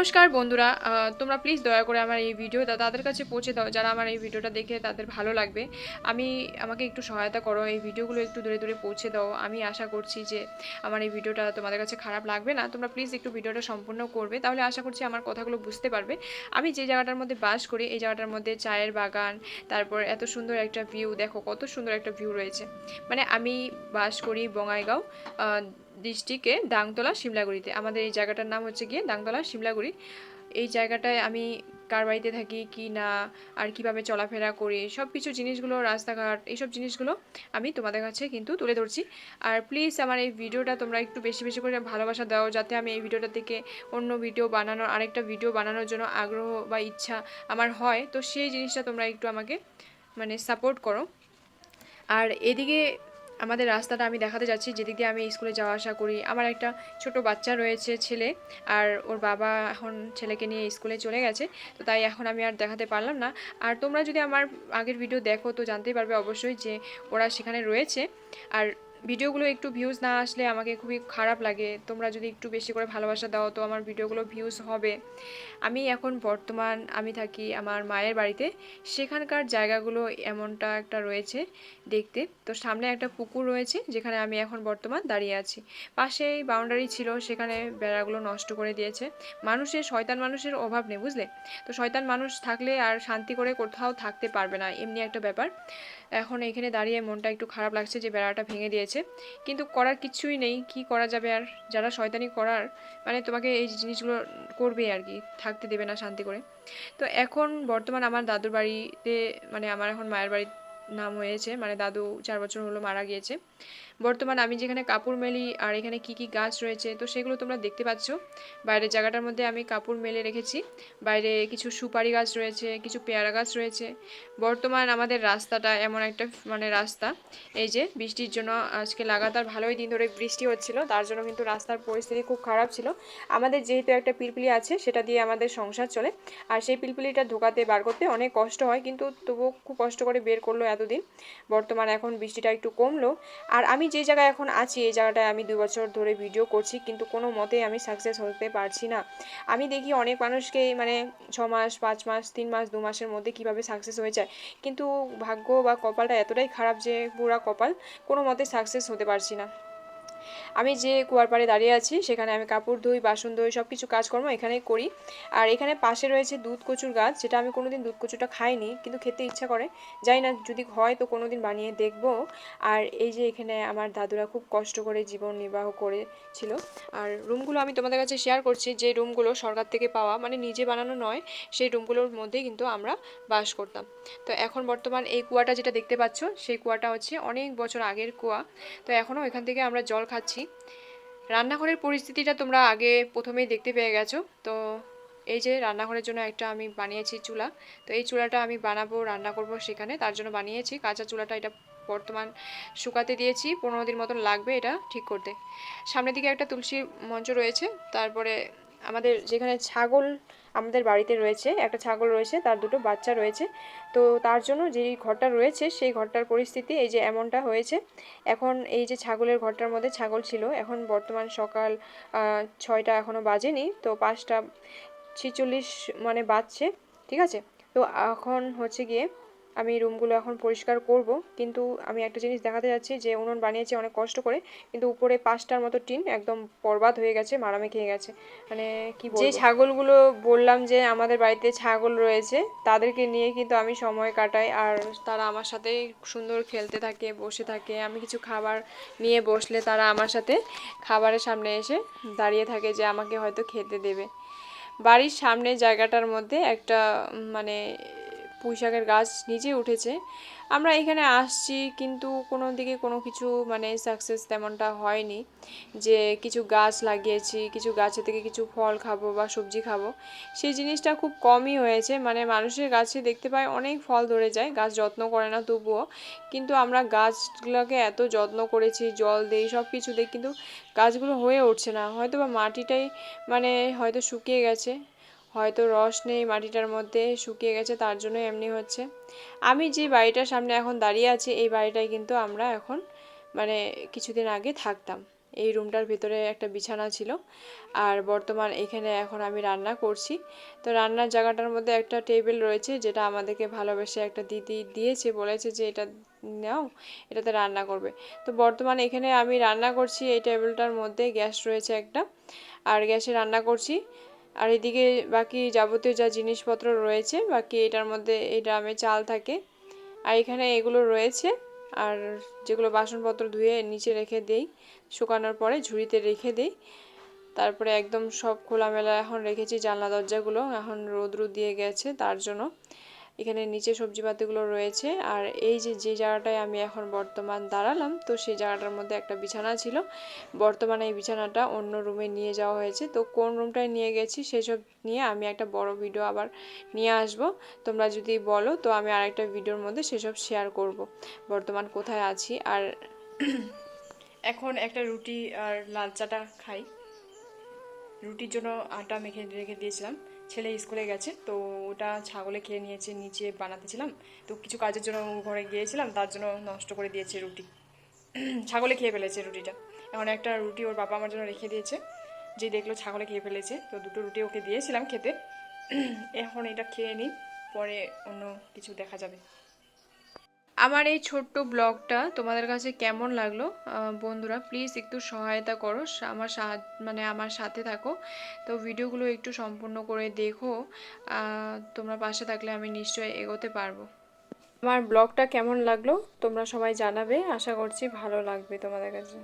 নমস্কার বন্ধুরা, তোমরা প্লিজ দয়া করে আমার এই ভিডিওটা তাদের কাছে পৌঁছে দাও যারা আমার এই ভিডিওটা দেখে তাদের ভালো লাগবে। আমাকে একটু সহায়তা করো, এই ভিডিওগুলো একটু দূরে দূরে পৌঁছে দাও। আমি আশা করছি যে আমার এই ভিডিওটা তোমাদের কাছে খারাপ লাগবে না। তোমরা প্লিজ একটু ভিডিওটা সম্পূর্ণ করবে, তাহলে আশা করছি আমার কথাগুলো বুঝতে পারবে। আমি যে জায়গাটার মধ্যে বাস করি এই জায়গাটার মধ্যে চায়ের বাগান, তারপর এত সুন্দর একটা ভিউ, দেখো কত সুন্দর একটা ভিউ রয়েছে। মানে আমি বাস করি বঙাইগাঁও ডিস্ট্রিক্টে দাংতলা শিমলাগুড়িতে। আমাদের এই জায়গাটার নাম হচ্ছে গিয়ে দাংতলা শিমলাগুড়ি। এই জায়গাটায় আমি কার বাড়িতে থাকি কি না, আর কিভাবে চলাফেরা করি, সব কিছু জিনিসগুলো, রাস্তাঘাট, এইসব জিনিসগুলো আমি তোমাদের কাছে কিন্তু তুলে ধরছি। আর প্লিজ আমার এই ভিডিওটা তোমরা একটু বেশি বেশি করে ভালোবাসা দাও, যাতে আমি এই ভিডিওটা থেকে অন্য ভিডিও বানানোর, আরেকটা ভিডিও বানানোর জন্য আগ্রহ বা ইচ্ছা আমার হয়। তো সেই জিনিসটা তোমরা একটু আমাকে মানে সাপোর্ট করো। আর এদিকে আমাদের রাস্তাটা আমি দেখাতে যাচ্ছি, যেদিক দিয়ে আমি স্কুলে যাওয়া আসা করি। আমার একটা ছোট বাচ্চা রয়েছে, ছেলে, আর ওর বাবা এখন ছেলেকে নিয়ে স্কুলে চলে গেছে, তো তাই এখন আমি আর দেখাতে পারলাম না। আর তোমরা যদি আমার আগের ভিডিও দেখো তো জানতেই পারবে অবশ্যই যে ওরা সেখানে রয়েছে। আর ভিডিওগুলো একটু ভিউজ না আসলে আমাকে খুবই খারাপ লাগে। তোমরা যদি একটু বেশি করে ভালোবাসা দাও তো আমার ভিডিওগুলো ভিউজ হবে। আমি এখন বর্তমান আমি থাকি আমার মায়ের বাড়িতে। সেখানকার জায়গাগুলো এমনটা একটা রয়েছে দেখতে। তো সামনে একটা পুকুর রয়েছে যেখানে আমি এখন বর্তমান দাঁড়িয়ে আছি। পাশেই বাউন্ডারি ছিল, সেখানে বেড়াগুলো নষ্ট করে দিয়েছে। শয়তান মানুষের অভাব নেই, বুঝলে? তো শয়তান মানুষ থাকলে আর শান্তি করে কোথাও থাকতে পারবে না, এমনি একটা ব্যাপার। এখন এখানে দাঁড়িয়ে মনটা একটু খারাপ লাগছে যে বেড়াটা ভেঙে দিয়েছে, কিন্তু করার কিছুই নেই, কি করা যাবে আর। যারা শয়তানি করার মানে তোমাকে এই জিনিসগুলো করবে আর কি, থাকতে দেবে না শান্তি করে। তো এখন বর্তমান আমার দাদুর বাড়িতে, মানে আমার এখন মায়ের বাড়ির নাম হয়েছে, মানে দাদু 4 বছর হলো মারা গিয়েছে। বর্তমান আমি যেখানে কাপড় মেলি আর এখানে কি কি গাছ রয়েছে তো সেগুলো তোমরা দেখতে পাচ্ছ। বাইরের জায়গাটার মধ্যে আমি কাপড় মেলে রেখেছি। বাইরে কিছু সুপারি গাছ রয়েছে, কিছু পেয়ারা গাছ রয়েছে। বর্তমান আমাদের রাস্তাটা এমন একটা মানে রাস্তা, এই যে বৃষ্টির জন্য আজকে লাগাতার ভালোই দিন ধরে বৃষ্টি হচ্ছিল, তার জন্য কিন্তু রাস্তার পরিস্থিতি খুব খারাপ ছিল। আমাদের যেহেতু একটা পিলপিলি আছে সেটা দিয়ে আমাদের সংসার চলে, আর সেই পিলপিলিটা ঢোকাতে বার করতে অনেক কষ্ট হয়, কিন্তু তবুও খুব কষ্ট করে বের করলো এতদিন। বর্তমান এখন বৃষ্টিটা একটু কমলো। আর আমি যে জায়গায় এখন আছি এই জায়গাটায় আমি 2 বছর ধরে ভিডিও করছি, কিন্তু কোনো মতেই আমি সাকসেস হতে পারছি না। আমি দেখি অনেক মানুষকে মানে 6 মাস, 5 মাস, 3 মাস, 2 মাসের মধ্যে কিভাবে সাকসেস হয়ে যায়, কিন্তু ভাগ্য বা কপালটা এতটাই খারাপ যে পুরা কপাল, কোনো মতে সাকসেস হতে পারছি না। আমি যে কুয়ার পাড়ে দাঁড়িয়ে আছি সেখানে আমি কাপড় ধুই, বাসন ধুই, সব কিছু কাজকর্ম এখানেই করি। আর এখানে পাশে রয়েছে দুধ কচুর গাছ, যেটা আমি কোনোদিন দুধ কচুটা খাইনি, কিন্তু খেতে ইচ্ছা করে। জানি না, যদি হয় তো কোনোদিন বানিয়ে দেখবো। আর এই যে এখানে আমার দাদুরা খুব কষ্ট করে জীবন নির্বাহ করেছিল। আর রুমগুলো আমি তোমাদের কাছে শেয়ার করছি, যে রুমগুলো সরকার থেকে পাওয়া, মানে নিজে বানানো নয়, সেই রুমগুলোর মধ্যেই কিন্তু আমরা বাস করতাম। তো এখন বর্তমান এই কুয়াটা যেটা দেখতে পাচ্ছ সেই কুয়াটা হচ্ছে অনেক বছর আগের কুয়া। তো এখনও এখান থেকে আমরা জল খাচ্ছি। রান্নাঘরের পরিস্থিতিটা তোমরা আগে প্রথমেই দেখতে পেয়ে গেছো। তো এই যে রান্নাঘরের জন্য একটা আমি বানিয়েছি চুলা। তো এই চুলাটা আমি বানাবো, রান্না করব সেখানে, তার জন্য বানিয়েছি কাঁচা চুলাটা। এটা বর্তমান শুকাতে দিয়েছি, 15 দিন মতন লাগবে এটা ঠিক করতে। সামনের দিকে একটা তুলসী মঞ্চ রয়েছে। তারপরে আমাদের যেখানে ছাগল, আমাদের বাড়িতে রয়েছে একটা ছাগল রয়েছে, তার দুটো বাচ্চা রয়েছে। তো তার জন্য যেই ঘরটা রয়েছে সেই ঘরটার পরিস্থিতি এই যে এমনটা হয়েছে। এখন এই যে ছাগলের ঘরটার মধ্যে ছাগল ছিল, এখন বর্তমান সকাল 6টা এখনও বাজেনি, তো 5টা 46 মানে বাজছে, ঠিক আছে? তো এখন হচ্ছে গিয়ে আমি রুমগুলো এখন পরিষ্কার করব, কিন্তু আমি একটা জিনিস দেখাতে যাচ্ছি যে উনুন বানিয়েছি অনেক কষ্ট করে, কিন্তু উপরে 5টার মতো টিন একদম বরবাদ হয়ে গেছে, মারামে খেয়ে গেছে। মানে কি বলবো, যে ছাগলগুলো বললাম যে আমাদের বাড়িতে ছাগল রয়েছে তাদেরকে নিয়ে কিন্তু আমি সময় কাটাই, আর তারা আমার সাথে সুন্দর খেলতে থাকে, বসে থাকে। আমি কিছু খাবার নিয়ে বসলে তারা আমার সাথে খাবারের সামনে এসে দাঁড়িয়ে থাকে যে আমাকে হয়তো খেতে দেবে। বাড়ির সামনে জায়গাটার মধ্যে একটা মানে পুঁইশাকের গাছ নিজে উঠেছে। আমরা এখানে আসছি কিন্তু কোনো দিকে কোনো কিছু মানে সাকসেস তেমনটা হয়নি, যে কিছু গাছ লাগিয়েছি, কিছু গাছে থেকে কিছু ফল খাবো বা সবজি খাবো, সেই জিনিসটা খুব কমই হয়েছে। মানে মানুষের গাছে দেখতে পাই অনেক ফল ধরে যায়, গাছ যত্ন করে না তবুও, কিন্তু আমরা গাছগুলোকে এত যত্ন করেছি, জল দেই, সব কিছু দিই, কিন্তু গাছগুলো হয়ে উঠছে না। হয়তো বা মাটিটাই মানে হয়তো শুকিয়ে গেছে, হয়তো রস নেই মাটিটার মধ্যে, শুকিয়ে গেছে, তার জন্য এমনি হচ্ছে। আমি যে বাড়িটার সামনে এখন দাঁড়িয়ে আছি এই বাড়িটায় কিন্তু আমরা এখন মানে কিছুদিন আগে থাকতাম, এই রুমটার ভিতরে একটা বিছানা ছিল। আর বর্তমান এখানে এখন আমি রান্না করছি। তো রান্নার জায়গাটার মধ্যে একটা টেবিল রয়েছে, যেটা আমাদেরকে ভালোবেসে একটা দিদি দিয়েছে, বলেছে যে এটা নাও, এটাতে রান্না করবে। তো বর্তমানে এখানে আমি রান্না করছি, এই টেবিলটার মধ্যে গ্যাস রয়েছে একটা, আর গ্যাসে রান্না করছি। আর এদিকে বাকি যাবতীয় যা জিনিসপত্র রয়েছে, বাকি এটার মধ্যে এই ড্রামে চাল থাকে, আর এখানে এগুলো রয়েছে। আর যেগুলো বাসনপত্র ধুয়ে নিচে রেখে দেই, শুকানোর পরে ঝুড়িতে রেখে দেই। তারপরে একদম সব খোলামেলা এখন রেখেছি, জানলা দরজাগুলো এখন রোদ দিয়ে গেছে, তার জন্য এখানে নিচে সবজিপাতিগুলো রয়েছে। আর এই যে জায়গাটায় আমি এখন বর্তমান দাঁড়ালাম, তো সেই জায়গাটার মধ্যে একটা বিছানা ছিল। বর্তমানে এই বিছানাটা অন্য রুমে নিয়ে যাওয়া হয়েছে। তো কোন রুমটায় নিয়ে গেছি সেসব নিয়ে আমি একটা বড় ভিডিও আবার নিয়ে আসব। তোমরা যদি বলো তো আমি আরেকটা ভিডিওর মধ্যে সেসব শেয়ার করব বর্তমান কোথায় আছি। আর এখন একটা রুটি আর লাল চাটা খাই। রুটির জন্য আটা মেখে রেখে দিয়েছিলাম, ছেলে স্কুলে গেছে, তো ওটা ছাগলে খেয়ে নিয়েছে, নিচে বানাতেছিলাম। তো কিছু কাজের জন্য ঘরে গিয়েছিলাম, তার জন্য নষ্ট করে দিয়েছে রুটি। ছাগলে খেয়ে ফেলেছে রুটিটা। এখন একটা রুটি ওর বাবা আমার জন্য রেখে দিয়েছে, যে দেখলো ছাগলে খেয়ে ফেলেছে, তো দুটো রুটি ওকে দিয়েছিলাম খেতে। এখন এটা খেয়ে নিই, পরে অন্য কিছু দেখা যাবে। আমার এই ছোট্ট ব্লগটা তোমাদের কাছে কেমন লাগলো বন্ধুরা, প্লিজ একটু সহায়তা করো, আমার মানে আমার সাথে থাকো। তো ভিডিওগুলো একটু সম্পূর্ণ করে দেখো, তোমরা পাশে থাকলে আমি নিশ্চয়ই এগোতে পারবো। আমার ব্লগটা কেমন লাগলো তোমরা সবাই জানাবে, আশা করছি ভালো লাগবে তোমাদের কাছে।